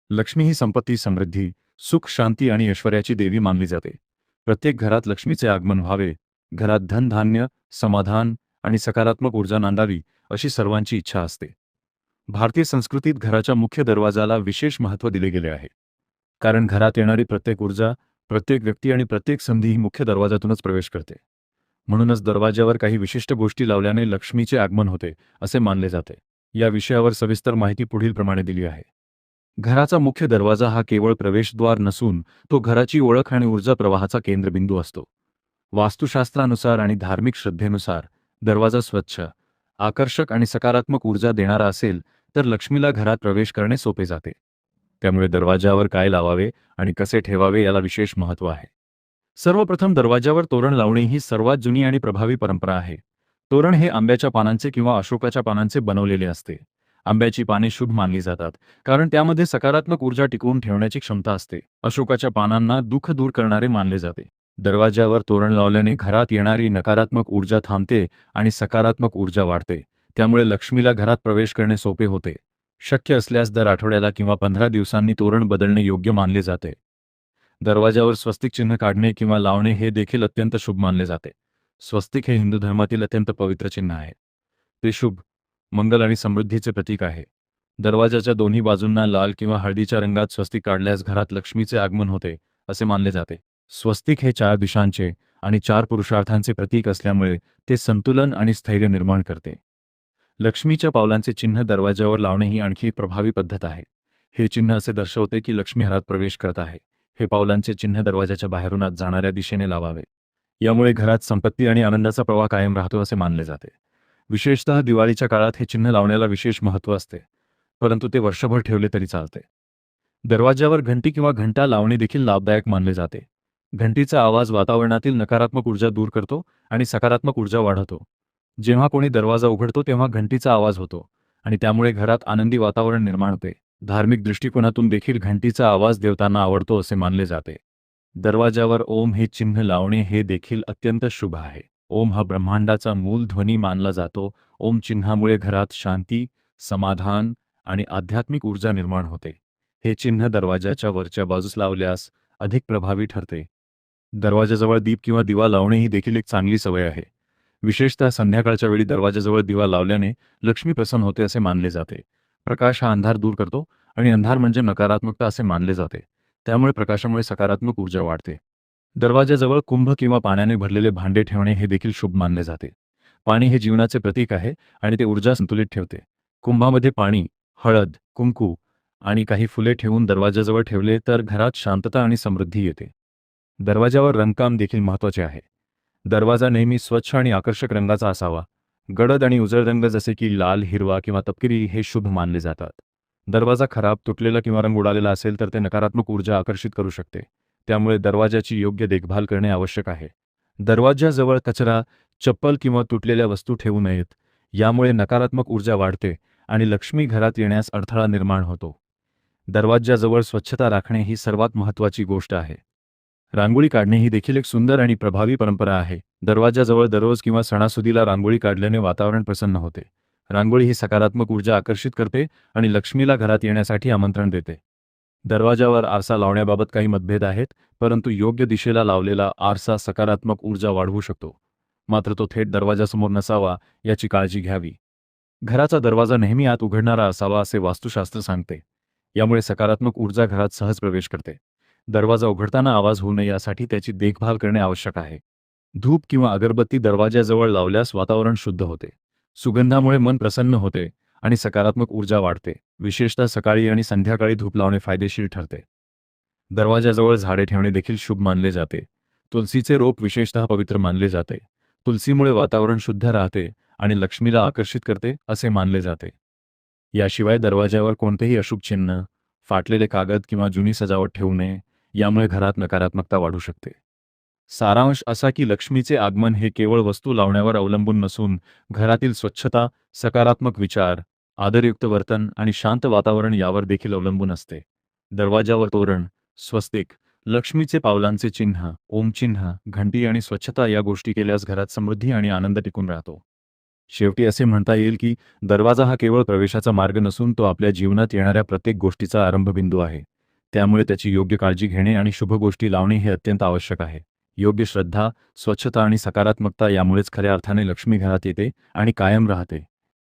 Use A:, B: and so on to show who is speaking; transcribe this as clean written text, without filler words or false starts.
A: लक्ष्मी ही संपत्ती, समृद्धी, सुख, शांती आणि ऐश्वर्याची देवी मानली जाते. प्रत्येक घरात लक्ष्मीचे आगमन व्हावे, घरात धनधान्य, समाधान आणि सकारात्मक ऊर्जा नांदावी अशी सर्वांची इच्छा असते. भारतीय संस्कृतीत घराच्या मुख्य दरवाजाला विशेष महत्त्व दिले गेले आहे. कारण घरात येणारी प्रत्येक ऊर्जा, प्रत्येक व्यक्ती आणि प्रत्येक संधी ही मुख्य दरवाजातूनच प्रवेश करते. म्हणूनच दरवाजावर काही विशिष्ट गोष्टी लावल्याने लक्ष्मीचे आगमन होते, असे मानले जाते. या विषयावर सविस्तर माहिती पुढीलप्रमाणे दिली आहे. घराचा मुख्य दरवाजा हा केवळ प्रवेशद्वार नसून तो घराची ओळख आणि ऊर्जा प्रवाहाचा केंद्रबिंदू असतो. वास्तुशास्त्रानुसार आणि धार्मिक श्रद्धेनुसार दरवाजा स्वच्छ, आकर्षक आणि सकारात्मक ऊर्जा देणारा असेल तर लक्ष्मीला घरात प्रवेश करणे सोपे जाते. त्यामुळे दरवाजावर काय लावावे आणि कसे ठेवावे याला विशेष महत्त्व आहे. सर्वप्रथम दरवाजावर तोरण लावणे ही सर्वात जुनी आणि प्रभावी परंपरा आहे. तोरण हे आंब्याच्या पानांचे किंवा अशोकाच्या पानांचे बनवलेले असते. आंब्याची पाने शुभ मानली जातात, कारण त्यामध्ये सकारात्मक ऊर्जा टिकवून ठेवण्याची क्षमता असते. अशोकाच्या पानांना दुःख दूर करणारे मानले जाते. दरवाजावर तोरण लावल्याने घरात येणारी नकारात्मक ऊर्जा थांबते आणि सकारात्मक ऊर्जा वाढते. त्यामुळे लक्ष्मीला घरात प्रवेश करणे सोपे होते. शक्य असल्यास दर आठवड्याला किंवा 15 दिवसांनी तोरण बदलणे योग्य मानले जाते. दरवाजावर स्वस्तिक चिन्ह काढणे किंवा लावणे हे देखील अत्यंत शुभ मानले जाते. स्वस्तिक हे हिंदू धर्मातील अत्यंत पवित्र चिन्ह आहे. ते शुभ, मंगल आणि समृद्धीचे प्रतीक आहे. दरवाजाच्या दोन्ही बाजूंना लाल किंवा हळदीच्या रंगात स्वस्तिक काढल्यास घरात लक्ष्मीचे आगमन होते, असे मानले जाते. स्वस्तिक हे 4 दिशांचे आणि 4 पुरुषार्थांचे प्रतीक असल्यामुळे ते संतुलन आणि स्थैर्य निर्माण करते. लक्ष्मीच्या पावलांचे चिन्ह दरवाजावर लावणे ही आणखी प्रभावी पद्धत आहे. हे चिन्ह असे दर्शवते की लक्ष्मी घरात प्रवेश करत आहे. हे पावलांचे चिन्ह दरवाजाच्या बाहेरून आत जाणाऱ्या दिशेने लावावे. यामुळे घरात संपत्ती आणि आनंदाचा प्रवाह कायम राहतो असे मानले जाते. विशेषतः दिवाळीच्या काळात हे चिन्ह लावण्याला विशेष महत्त्व असते, परंतु ते वर्षभर ठेवले तरी चालते. दरवाजावर घंटी किंवा घंटा लावणे देखील लाभदायक मानले जाते. घंटीचा आवाज वातावरणातील नकारात्मक ऊर्जा दूर करतो आणि सकारात्मक ऊर्जा वाढवतो. जेव्हा कोणी दरवाजा उघडतो तेव्हा घंटीचा आवाज होतो आणि त्यामुळे घरात आनंदी वातावरण निर्माण होते. धार्मिक दृष्टिकोनातून देखील घंटीचा आवाज देवतांना आवडतो असे मानले जाते. दरवाजावर ओम हे चिन्ह लावणे हे देखील अत्यंत शुभ आहे. ओम हा ब्रह्मांडाचा मूल ध्वनी मानला जातो. ओम चिन्हामुळे घरात शांती, समाधान आणि आध्यात्मिक ऊर्जा निर्माण होते. हे चिन्ह दरवाजाच्या वरच्या बाजूस लावल्यास अधिक प्रभावी ठरते. दरवाजाजवळ दीप किंवा दिवा लावणे ही देखील एक चांगली सवय आहे. विशेषतः संध्याकाळच्या वेळी दरवाजाजवळ दिवा लावल्याने लक्ष्मी प्रसन्न होते असे मानले जाते. प्रकाश हा अंधार दूर करतो आणि अंधार म्हणजे नकारात्मकता असे मानले जाते. त्यामुळे प्रकाशामुळे सकारात्मक ऊर्जा वाढते. दरवाजाजवळ कुंभ किंवा पाण्याने भरलेले भांडे ठेवणे हे देखील शुभ मानले जाते. पाणी हे जीवनाचे प्रतीक आहे आणि ते ऊर्जा संतुलित ठेवते. कुंभामध्ये पाणी, हळद, कुंकू आणि काही फुले ठेवून दरवाजाजवळ ठेवले तर घरात शांतता आणि समृद्धी येते. दरवाजावर रंगकाम देखील महत्त्वाचे आहे. दरवाजा नेहमी स्वच्छ आणि आकर्षक रंगाचा असावा. गडद आणि उजळ रंग जसे की लाल, हिरवा किंवा तपकिरी हे शुभ मानले जातात. दरवाजा खराब, तुटलेला किंवा रंग उडालेला असेल तर ते नकारात्मक ऊर्जा आकर्षित करू शकते. त्यामुळे दरवाजाची योग्य देखभाल करणे आवश्यक आहे. दरवाजाजवळ कचरा, चप्पल किंवा तुटलेल्या वस्तू ठेवू नयेत. यामुळे नकारात्मक ऊर्जा वाढते आणि लक्ष्मी घरात येण्यास अडथळा निर्माण होतो. दरवाजाजवळ स्वच्छता राखणे ही सर्वात महत्त्वाची गोष्ट आहे. रांगोळी काढणे ही देखील एक सुंदर आणि प्रभावी परंपरा आहे. दरवाजाजवळ दररोज किंवा सणासुदीला रांगोळी काढल्याने वातावरण प्रसन्न होते. रांगोळी ही सकारात्मक ऊर्जा आकर्षित करते आणि लक्ष्मीला घरात येण्यासाठी आमंत्रण देते. दरवाजावर आरसा लावण्याबाबत काही मतभेद आहेत, परंतु योग्य दिशेला लावलेला आरसा सकारात्मक ऊर्जा वाढवू शकतो. मात्र तो थेट दरवाजासमोर नसावा याची काळजी घ्यावी. घराचा दरवाजा नेहमी आत उघडणारा असावा असे वास्तुशास्त्र सांगते. यामुळे सकारात्मक ऊर्जा घरात सहज प्रवेश करते. दरवाजा उघडताना आवाज होऊ नये यासाठी त्याची देखभाल करणे आवश्यक आहे. धूप किंवा अगरबत्ती दरवाजाजवळ लावल्यास वातावरण शुद्ध होते. सुगंधामुळे मन प्रसन्न होते आणि सकारात्मक ऊर्जा वाढते. विशेषतः सकाळी आणि संध्याकाळी धूप लावणे फायदेशीर ठरते. दरवाजाजवळ झाडे ठेवणे देखील शुभ मानले जाते. तुलसीचे रोप विशेषतः पवित्र मानले जाते. तुलसीमुळे वातावरण शुद्ध राहते आणि लक्ष्मीला आकर्षित करते असे मानले जाते. याशिवाय दरवाजावर कोणतेही अशुभ चिन्ह, फाटलेले कागद किंवा जुनी सजावट ठेवू नये. यामुळे घरात नकारात्मकता वाढू शकते. सारांश असा की लक्ष्मीचे आगमन हे केवळ वस्तू लावण्यावर अवलंबून नसून घरातील स्वच्छता, सकारात्मक विचार, आदरयुक्त वर्तन आणि शांत वातावरण यावर देखील अवलंबून असते. दरवाजावर तोरण, स्वस्तिक, लक्ष्मीचे पावलांचे चिन्ह, ओम चिन्ह, घंटी आणि स्वच्छता या गोष्टी केल्यास घरात समृद्धी आणि आनंद टिकून राहतो. शेवटी असे म्हणता येईल की दरवाजा हा केवळ प्रवेशाचा मार्ग नसून तो आपल्या जीवनात येणाऱ्या प्रत्येक गोष्टीचा आरंभबिंदू आहे. त्यामुळे त्याची योग्य काळजी घेणे आणि शुभ गोष्टी लावणे हे अत्यंत आवश्यक आहे. योग्य श्रद्धा, स्वच्छता आणि सकारात्मकता यामुळेच खऱ्या अर्थाने लक्ष्मी घरात येते आणि कायम राहते.